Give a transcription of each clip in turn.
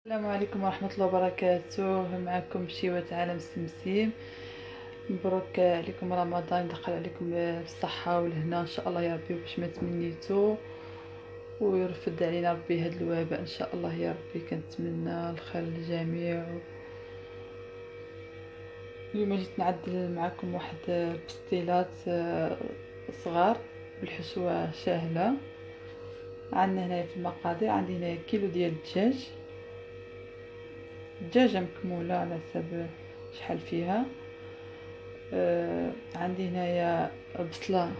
السلام عليكم ورحمة الله وبركاته. معكم شيوة عالم السمسيم. مبروك عليكم رمضان، دخل عليكم بالصحة والهنا ان شاء الله يا ربي، وباش ما تمنيتو ويرفد علينا ربي هاد الوباء ان شاء الله يا ربي. كنتمنى الخير للجميع. اليوم جيت نعدل معكم واحد بستيلات صغار بالحشوة ساهلة. عندنا هنايا في المقادير، عندي هنايا كيلو ديال الدجاجة مكمولة على حسب شحال فيها. عندي هنايا بصلة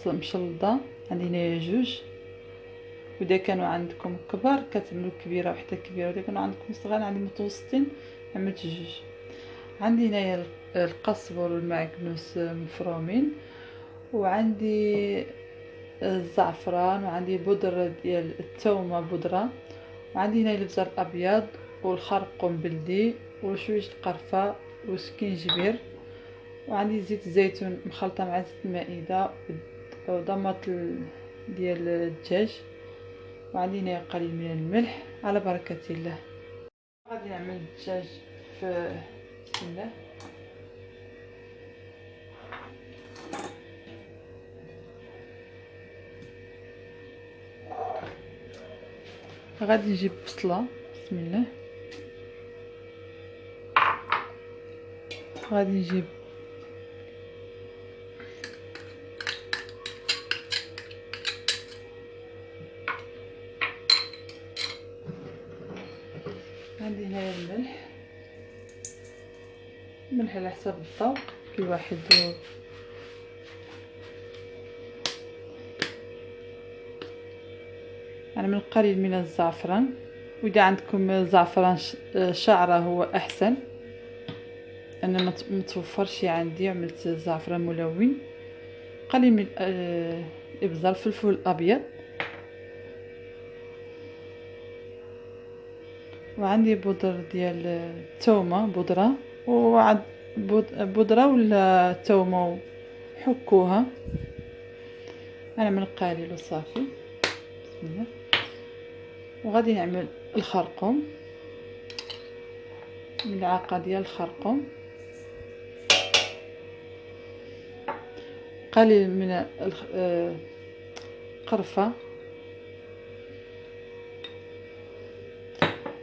مشلضة، عندي هنايا جوج. واذا كانوا عندكم كبار كتعملوا كبيرة وحدة كبيرة، واذا كانوا عندكم صغار عندي متوسطين عملت جوج. عندي هنايا القزبر والمعكنوس مفرومين، وعندي الزعفران، وعندي بودرة ديال الثومة بودرة، وعندي هنا الابزار الابيض والخرقوم بلدي وشويش القرفة وسكينجبير، وعندي زيت الزيتون مخلطة مع زيت المائدة وضمط ديال الدجاج، وعندي هنا قليل من الملح على بركة الله. غادي نعمل الدجاج في بسم الله. غادي نجيب بصلة بسم الله، غادي نجيب عندي هنايا الملح على حسب الذوق كل واحد يعني من قليل من الزعفران، واذا عندكم زعفران شعره هو احسن. انا متوفرش عندي، عملت زعفران ملون. قليل من ابزار فلفل الابيض، وعندي بودر ديال الثومه بودره، وعد بودره ولا ثومه حكوها. انا من قليل وصافي بسم الله. وغادي نعمل الخرقوم، ملعقه ديال الخرقوم، قليل من القرفه،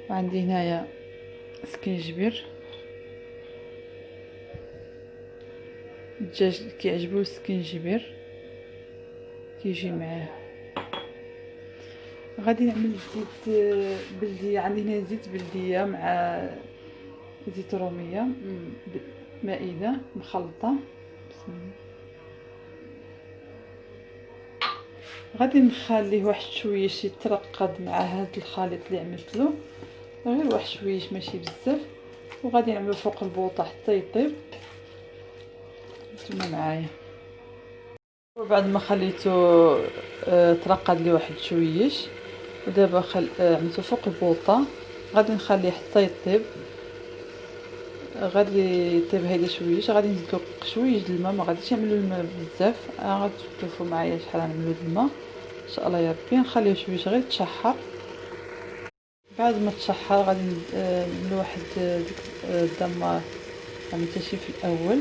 وعندي هنايا سكينجبير. الدجاج كيعجبو السكينجبير كيجي معاه. غادي نعمل زيت بلدي، عندي هنا زيت بلديه مع زيت روميه مائده مخلطه بسم الله. غادي نخليه واحد شويش يترقد مع هذا الخليط اللي عملت له، غير واحد شويش ماشي بزاف، وغادي نعملو فوق البوطه حتى يطيب. نتوما معايا. وبعد ما خليته ترقد لي واحد شويش، ودابا عملته فوق البوطه، غادي نخليه حتى يطيب. غادي يطيب هيدا شويش، غادي نزيدو شويش الماء، ما غاديش نعملو الماء بزاف. غادي تشوفوا معايا شحال غنعملو الماء ان شاء الله يا ربي. نخليه شويش غير يتشحر. بعد ما تشحر غادي ندير واحد ديك الدمار عملتها شي في الاول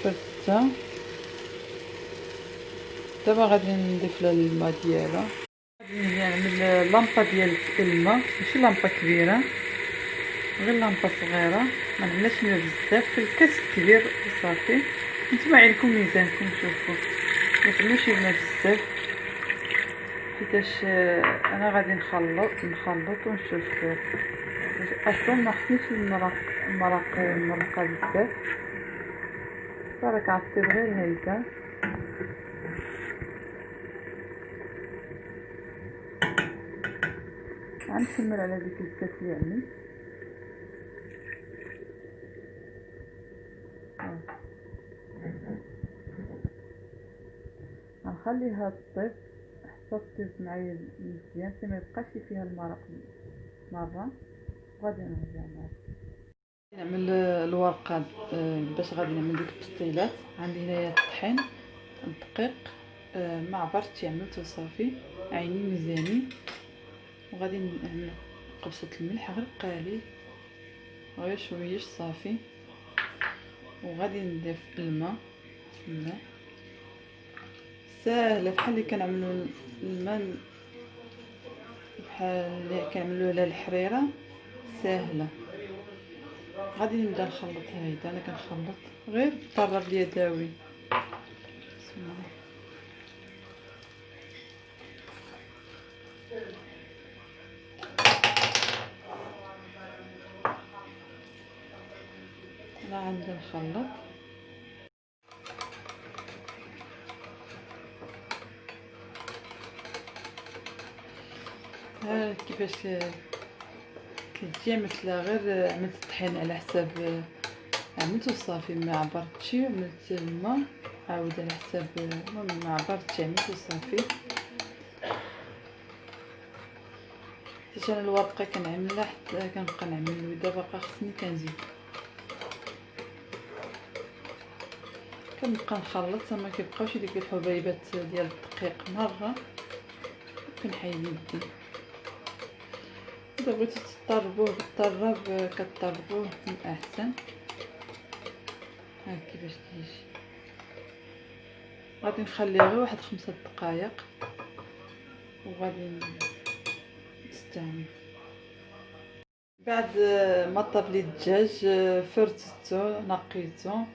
فرتها. دابا غادي نضيف لها الماء ديالها. غادي نعمل لامبه ديال الماء، ماشي لامبه كبيره، غير لامبه صغيره، ما نعملش الماء بزاف في الكاس كبير وصافي. نتوما عليكم ميزانكم، شوفوا ما تعملوش الماء بزاف، حيتاش انا غادي نخلط ونشوف. اصلا ما خصنيش المرقه بزاف، راك عطيب غير هيدا. غنكمل على ديك الكاس اللي عملت. غنخليها تطيب حتى تطيب معايا مزيان حتى ما يبقاش فيها المرق مره. غادي نرجع نعمل الورقه باش غادي نعمل ديك البسطيلات. عندي هنايا الطحين الدقيق ما عبرتش عملته صافي. عينين مزيانين. وغادي نعمل قبصه الملح غير قليل، غير شويه صافي. وغادي نضيف الماء. بسم الله. ساهله بحال اللي كنعملوا الماء، بحال اللي كنعملوا لها الحريره، ساهله. غادي نبدا نخلط. هايدا انا كنخلط غير بالطراب اليدوي. بسم الله. انا عندي نخلط. ها كيفاش كتجي مثلا غير عملت الطحين على حساب عملته صافي، ما عبرتش. عملت الماء عاود على حساب، المهم ما عبرتش، عملته صافي. حيت انا الورقه كنعملها حتى كنبقى نعمل، ودابا باقا خصني كنزيد، كنبقى نخلط ما كيبقاوش ديك الحبيبات ديال الدقيق مره، كنحيد يدي. اذا بغيتو تطربوه بالطراب كطربوه من احسن. ها كيفاش تيجي. غادي نخليه غير واحد 5 دقائق وغادي نستعمل. بعد ما طاب لي الدجاج فرتته، نقيته،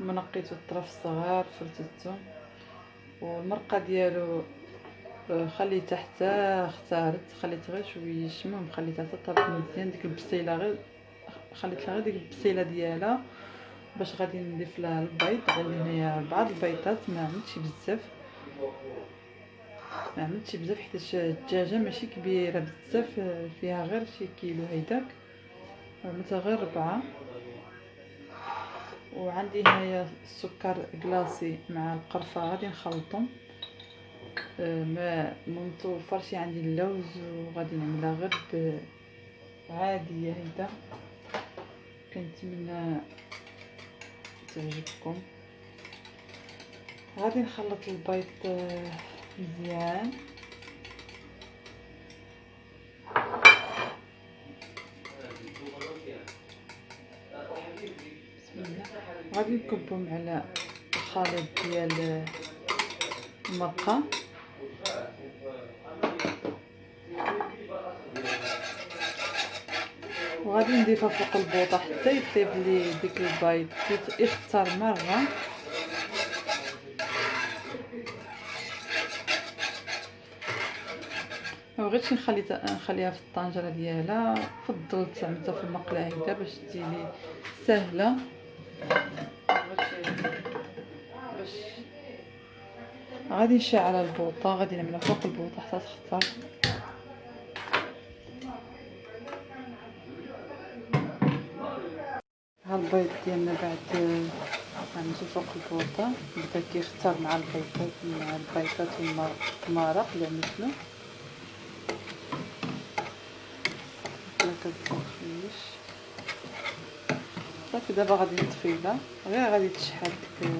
نقيته الطرف الصغار، فرتته. والمرقه ديالو خليتها حتى اختارت، خليت غير شويه، المهم خليتها حتى طابت مزيان. ديك البصيله غير خليت لها غير ديك البصيله ديالها باش غادي نضيف لها البيض. غادي هنايا 4 البيضات، ما عملتش بزاف، ما عملتش بزاف حيت الدجاجه ماشي كبيره بزاف، فيها غير شي كيلو هيداك، عملتها غير 4. وعندي هنايا السكر كلاصي مع القرفه غادي نخلطهم. ما متوفرش عندي اللوز، وغادي نعملها غير عاديه هيدا. كنتمنى تعجبكم. غادي نخلط البيض مزيان. بسم الله. غادي نكبهم على الخليط ديال المرقه. وغادي نضيفها فوق البوطه حتى يطيب لي ديك البيض، يختار مره. ما بغيتش نخليها في الطنجره ديالها، فضلت عملتها في المقله هكذا باش تجيلي سهله. باش غادي نشعل البوطه، غادي نعملها فوق البوطه حتى تختار. ها البيض ديالنا بعد عملتو فوق البوطه، بدا كيختار مع البيضات والمرق اللي عملتو. كتطيش صافي. دابا غادي نطفيها، غير غادي تشحال ديك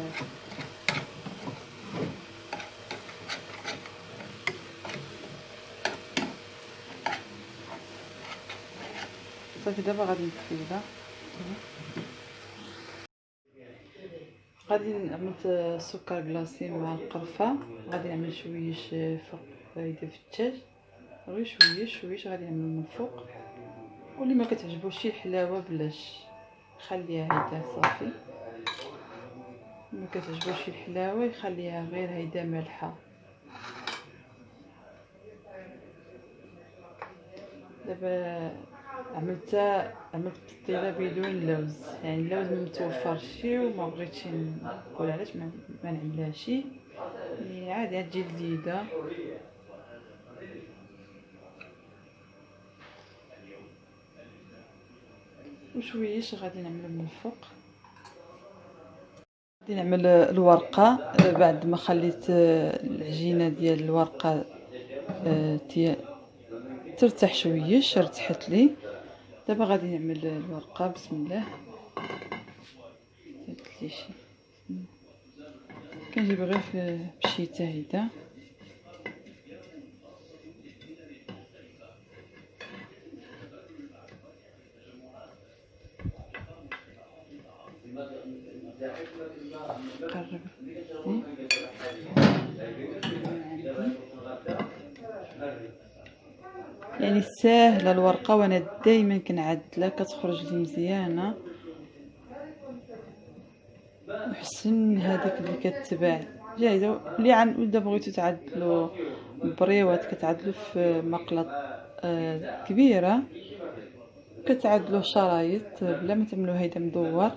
صافي. دابا غادي نطفيها. غادي نعمل سكر كلاصي مع القرفه. غادي نعمل شويش فوق هيدا في الدجاج، غير شويش غادي نعمل من الفوق. واللي ما كتعجبوش شي حلاوه بلاش، خليها هيدا صافي. ما كتعجبوش شي الحلاوه يخليها غير هيدا مالحه. دابا عملت الطيله بدون اللوز، يعني اللوز ما متوفرش وما بغيتش نقول علاش ما نعملهاش، يعني عادي تجي لذيذه. وشويش غادي نعمل من الفوق. غادي نعمل الورقه بعد ما خليت العجينه ديال الورقه ترتاح شويش، ارتحت لي. دابا غادي نعمل الورقه. بسم الله. درت لي شي كنجيب غير في بشيته هيدا. يعني ساهله الورقه، وانا دائما كنعدلها كتخرج لي مزيانه وحسن هذيك اللي كتباع جاهزه. اللي اذا بغيتو تعدلوا بريوات كتعدلوا في مقله كبيره، كتعدلوه شرايط بلا ما تعملوا هيدا مدور،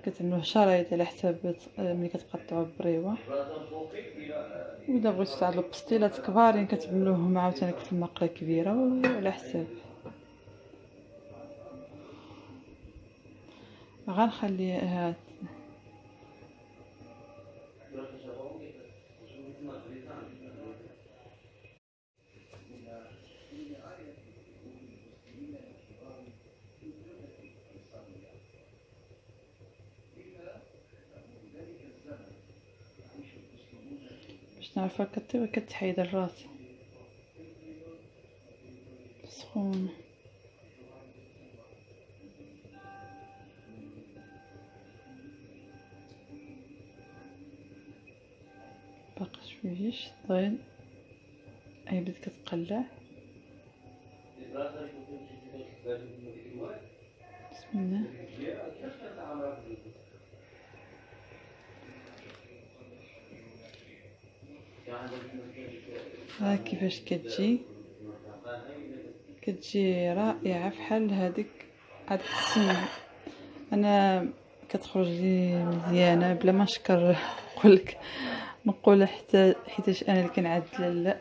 كتعملوه شرايط على حساب ملي كتقطعوا بريوه. واذا بغيتو تعدلوا بسطيلات كبارين كتعملوهم عاوتاني في المقله كبيره وعلى حساب. غنخليها باش نعرفها كطيب كتحيد الراس سخون. باقي شويش طيب، هي بدات كتقلع. بسم الله. ها كيفاش كتجي رائعه بحال هذيك السن. انا كتخرج لي مزيانه بلا ما نشكر نقول حتى حيتاش انا اللي كنعدل، لا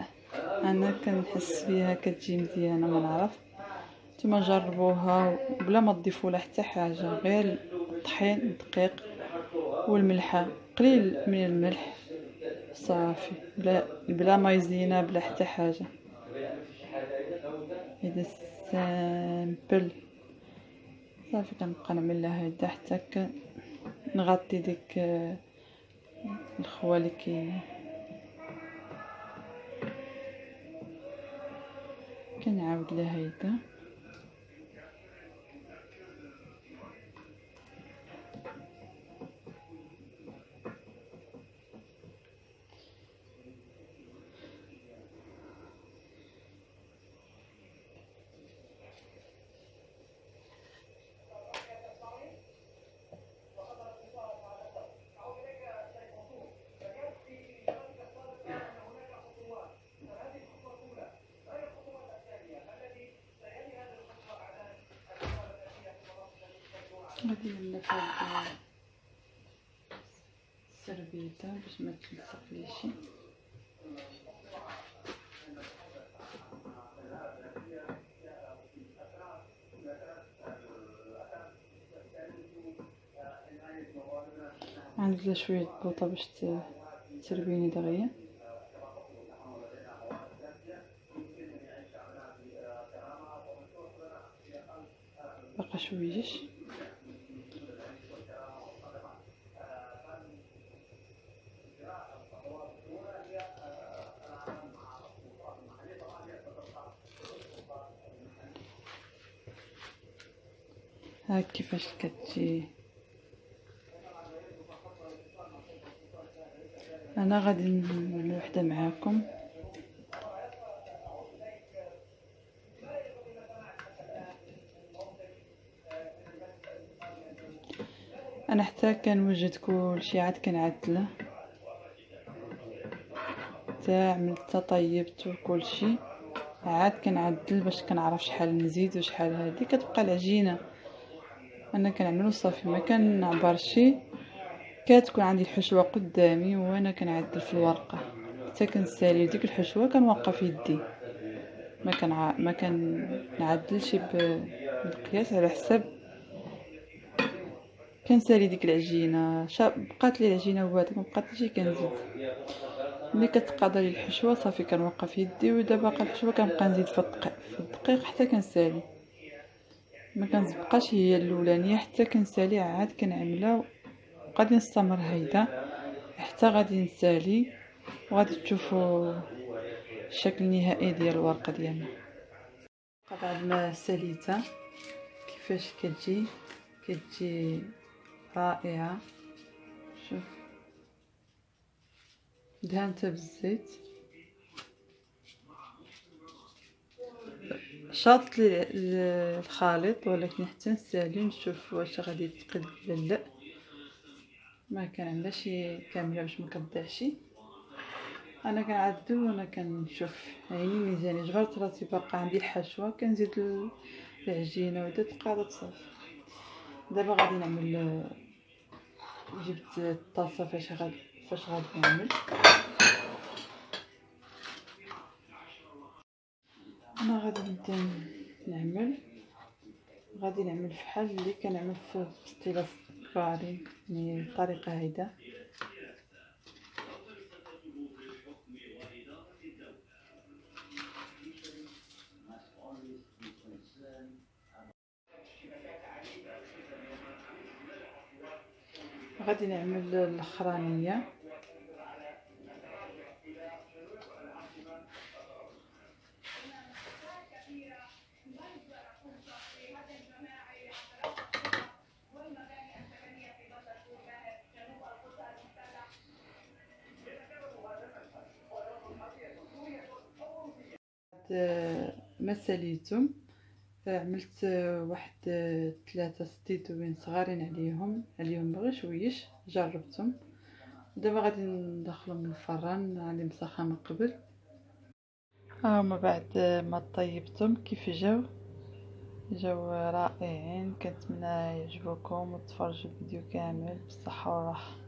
انا كنحس بها كتجي مزيانه. ما نعرف نتوما جربوها بلا ما تضيفوا لها حتى حاجه، غير الطحين الدقيق والملحه، قليل من الملح صافي، بلا مايزينا بلا حتى حاجه. هذا سامبل صافي. كنبقى نعملها هيدا حتى نغطي ديك الخوا اللي كنعاود لها هيدا. غادي نلف هاد السربيته باش ما تلصقليش. عندي شويه بوطه باش تربيني دغيا. باقا شويش. ها كيفاش كتجي. انا غادي نعمل وحده معاكم. انا حتى كنوجد كلشي عاد كنعدله، حتى عملت طيبت وكلشي عاد كنعدل باش كنعرف شحال نزيد وشحال هادي. كتبقى العجينه انا كنعملو صافي ما كنعبرشي. كتكون عندي الحشوه قدامي وانا كنعدل في الورقه، حتى كنسالي ديك الحشوه كنوقف يدي، ما كنعدلش بالقياس على حساب. كنسالي ديك العجينه بقات لي العجينه وهذيك ما بقاتليش كنزيد. ملي كتقاضى لي الحشوه صافي كنوقف يدي، واذا باقا الحشوه كنبقى نزيد في الدقيق حتى كنسالي. ما كنبقاش هي الاولانيه حتى كنسالي عاد كنعملها. غادي نستمر هيدا حتى غادي نسالي، وغادي تشوفوا الشكل النهائي ديال الورقه ديالنا. بعد ما ساليتها كيفاش كتجي رائعه. شوف دهنتها بالزيت شاطت لي الخليط، ولكن حتى نسالي نشوف واش غادي يتقد ولا لا. ما كان عندها شي كامله باش ما كضيعش. انا كنعدل وانا كنشوف عيني ميزاني جبرت راسي باقا عندي الحشوه، كنزيد العجينه ودا تقادت صافي. دابا غادي نعمل، جبت الطاسه فاش غادي نعمل. انا غادي نبدا نعمل، غادي نعمل بحال اللي كنعمل في ستيلا كاري، يعني الطريقه هيدا. غادي نعمل الاخرانيه. ما ساليتهم، عملت واحد 3 ستيتوين صغارين عليهم غير شويش، جربتهم. دابا غادي ندخلهم للفران اللي مسخن من قبل. هما بعد ما طيبتهم كيف جاو رائعين. كنتمنى يعجبوكم وتفرجوا الفيديو كامل بالصحه والراحه.